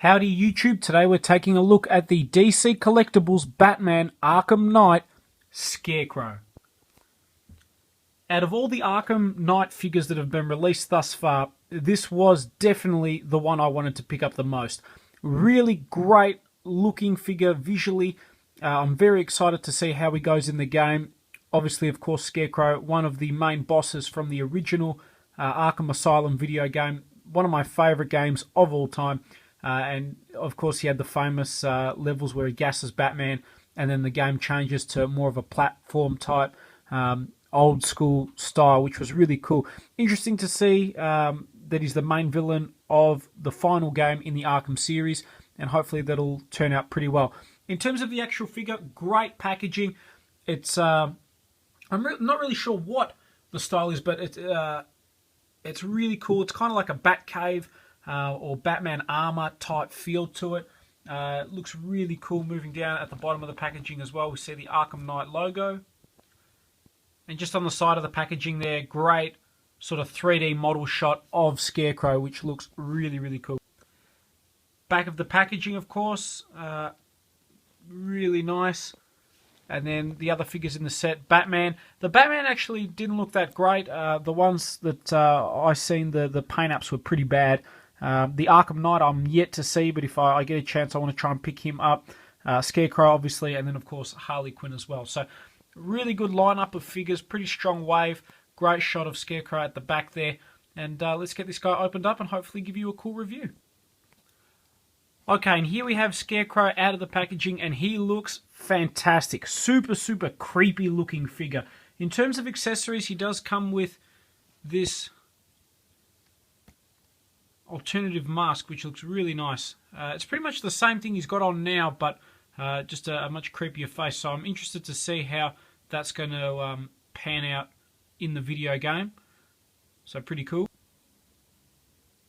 Howdy YouTube, today we're taking a look at the DC Collectables Batman Arkham Knight Scarecrow. Out of all the Arkham Knight figures that have been released thus far, this was definitely the one I wanted to pick up the most. Really great looking figure visually. I'm very excited to see how he goes in the game. Obviously, of course, Scarecrow, one of the main bosses from the original Arkham Asylum video game. One of my favourite games of all time. And of course he had the famous levels where he gasses Batman, and then the game changes to more of a platform type, old school style, which was really cool. Interesting to see that he's the main villain of the final game in the Arkham series, and hopefully that'll turn out pretty well. In terms of the actual figure, great packaging. It's I'm not really sure what the style is, but it's really cool. It's kind of like a Batcave or Batman armor type feel to it. It looks really cool. Moving down at the bottom of the packaging as well, we see the Arkham Knight logo. And just on the side of the packaging there, great sort of 3D model shot of Scarecrow, which looks really, really cool. Back of the packaging, of course, really nice. And then the other figures in the set, Batman. The Batman actually didn't look that great. The ones that I seen, the paint-ups were pretty bad. The Arkham Knight I'm yet to see, but if I get a chance, I want to try and pick him up. Scarecrow, obviously, and then, of course, Harley Quinn as well. So, really good lineup of figures, pretty strong wave. Great shot of Scarecrow at the back there. And let's get this guy opened up and hopefully give you a cool review. Okay, and here we have Scarecrow out of the packaging, and he looks fantastic. Super, super creepy looking figure. In terms of accessories, he does come with this alternative mask, which looks really nice. It's pretty much the same thing he's got on now, but just a much creepier face. So I'm interested to see how that's going to pan out in the video game. So pretty cool.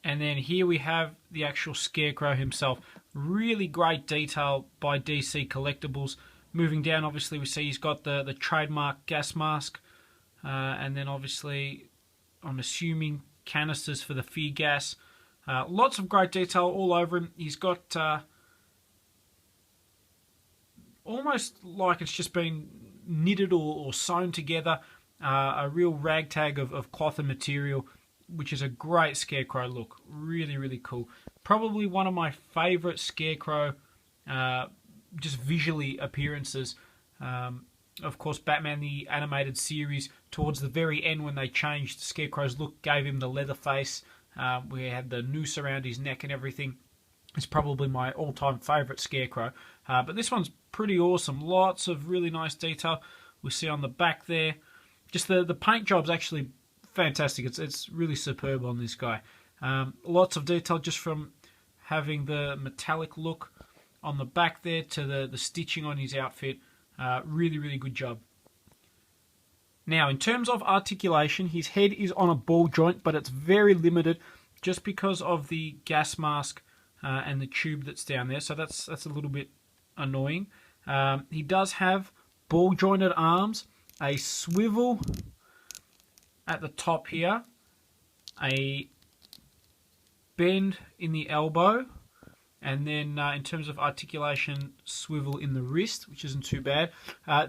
And then here we have the actual Scarecrow himself. Really great detail by DC Collectables. Moving down, obviously, we see he's got the trademark gas mask. And then, obviously, I'm assuming canisters for the fear gas. Lots of great detail all over him. He's got almost like it's just been knitted or sewn together. A real ragtag of cloth and material, which is a great Scarecrow look. Really, really cool. Probably one of my favourite Scarecrow, just visually, appearances. Of course, Batman the Animated Series, towards the very end when they changed Scarecrow's look, gave him the leather face, where he had the noose around his neck and everything. It's probably my all-time favourite Scarecrow. But this one's pretty awesome. Lots of really nice detail. We see on the back there. Just the paint job's actually fantastic. It's really superb on this guy. Lots of detail just from having the metallic look on the back there to the stitching on his outfit. Really, really good job. Now, in terms of articulation, his head is on a ball joint, but it's very limited just because of the gas mask and the tube that's down there. So that's a little bit annoying. He does have ball jointed arms, a swivel at the top here, a bend in the elbow, and then in terms of articulation, swivel in the wrist, which isn't too bad.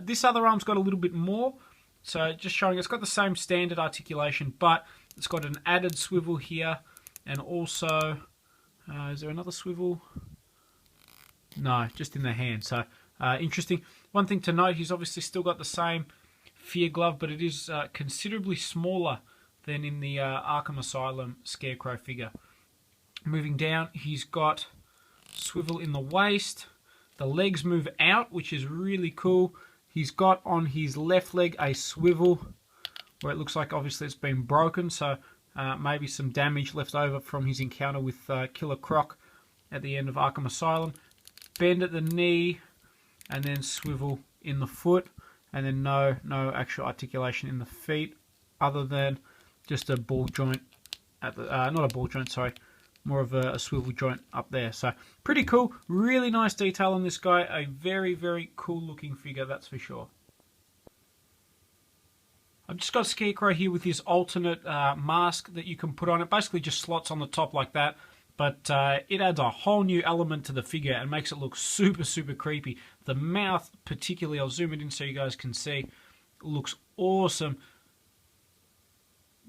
This other arm's got a little bit more, so just showing it's got the same standard articulation, but it's got an added swivel here, and also, is there another swivel? No, just in the hand, so interesting. One thing to note, he's obviously still got the same fear glove, but it is considerably smaller than in the Arkham Asylum Scarecrow figure. Moving down, he's got swivel in the waist. The legs move out, which is really cool. He's got on his left leg a swivel where it looks like obviously it's been broken, so maybe some damage left over from his encounter with Killer Croc at the end of Arkham Asylum. Bend at the knee, and then swivel in the foot. And then no actual articulation in the feet, other than just a ball joint at the not a ball joint, sorry, more of a swivel joint up there. So pretty cool, really nice detail on this guy. A very, very cool looking figure, that's for sure. I've just got Scarecrow here with his alternate mask that you can put on. It basically just slots on the top like that. but it adds a whole new element to the figure and makes it look super, super creepy. The mouth particularly, I'll zoom it in so you guys can see, looks awesome.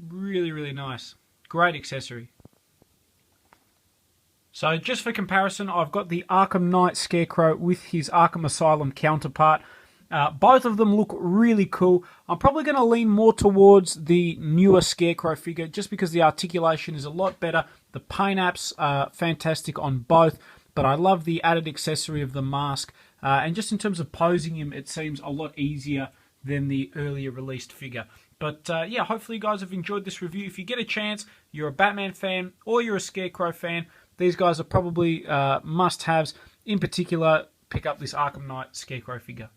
Really, really nice. Great accessory. So just for comparison, I've got the Arkham Knight Scarecrow with his Arkham Asylum counterpart. Both of them look really cool. I'm probably going to lean more towards the newer Scarecrow figure just because the articulation is a lot better. The paint apps are fantastic on both, but I love the added accessory of the mask. And just in terms of posing him, it seems a lot easier than the earlier released figure. But yeah, hopefully you guys have enjoyed this review. If you get a chance, you're a Batman fan or you're a Scarecrow fan, these guys are probably must-haves. In particular, pick up this Arkham Knight Scarecrow figure.